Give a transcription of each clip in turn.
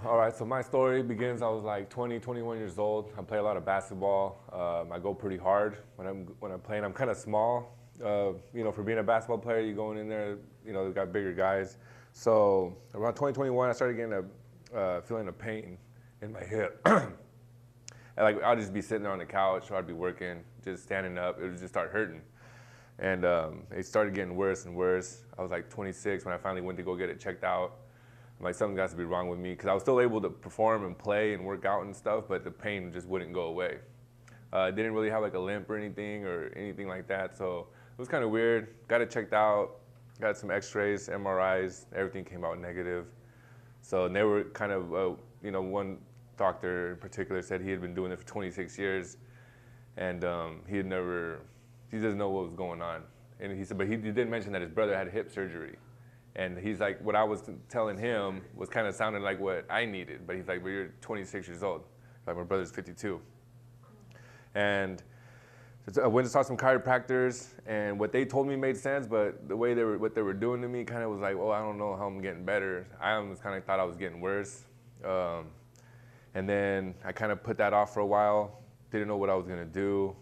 All right, so my story begins, I was like 20, 21 years old. I play a lot of basketball. I go pretty hard when I'm playing. I'm kind of small. For being a basketball player, you're going in there, they got bigger guys. So around 2021, I started getting a feeling of pain in my hip. And like I'll just be sitting there on the couch, or I'd be working, just standing up. It would just start hurting. And it started getting worse and worse. I was like 26 when I finally went to go get it checked out. I'm like, something got to be wrong with me, because I was still able to perform and play and work out and stuff, but the pain just wouldn't go away. Didn't really have like a limp or anything like that, so it was kind of weird. Got it checked out, got some x-rays, MRIs, everything came out negative. So they were kind of, one doctor in particular said he had been doing it for 26 years, and he doesn't know what was going on. And he said, but he did mention that his brother had hip surgery. And he's like, what I was telling him was kind of sounding like what I needed. But he's like, but you're 26 years old. Like, my brother's 52. And I went and saw some chiropractors, and what they told me made sense, but the way what they were doing to me kind of was like, well, I don't know how I'm getting better. I almost kind of thought I was getting worse. And then I kind of put that off for a while, didn't know what I was gonna do.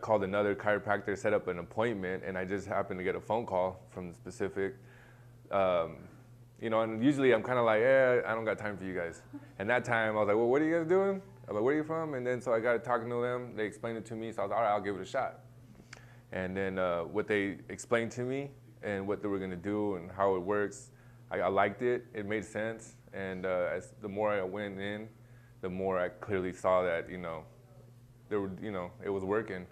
Called another chiropractor, set up an appointment, and I just happened to get a phone call from the specific. And usually I'm kind of like, I don't got time for you guys. And that time I was like, well, what are you guys doing? I was like, where are you from? And then so I got talking to them. They explained it to me, so I was like, all right, I'll give it a shot. And then what they explained to me and what they were gonna do and how it works, I liked it. It made sense. And the more I went in, the more I clearly saw that, it was working.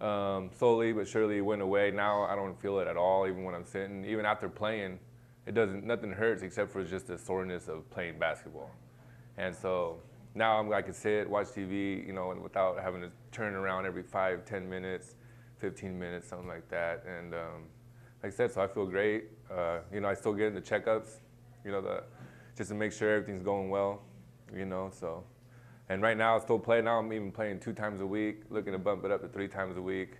Slowly but surely it went away. Now I don't feel it at all, even when I'm sitting. Even after playing, nothing hurts except for just the soreness of playing basketball. And so now I can sit, watch TV, and without having to turn around every 5, 10 minutes, 15 minutes, something like that. And like I said, so I feel great. I still get in the checkups, just to make sure everything's going well, so. And right now I still play. Now I'm even playing 2 times a week, looking to bump it up to 3 times a week,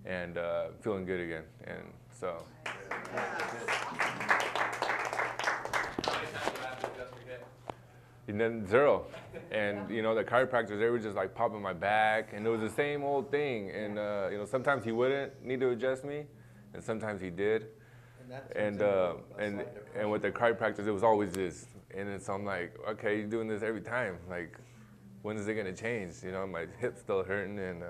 and feeling good again. And so. How many times you have to adjust your hip? And then 0. And the chiropractors, they were just like popping my back, and it was the same old thing. And sometimes he wouldn't need to adjust me, and sometimes he did. And with the chiropractors, it was always this. And then so I'm like, okay, you're doing this every time. Like, when is it gonna change? My hip's still hurting, and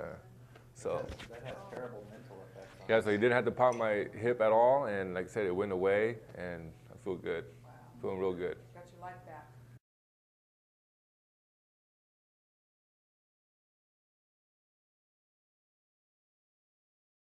so. That has terrible mental effects. Yeah, so he didn't have to pop my hip at all, and like I said, it went away, and I feel good. Wow. Feeling real good. Got your life back.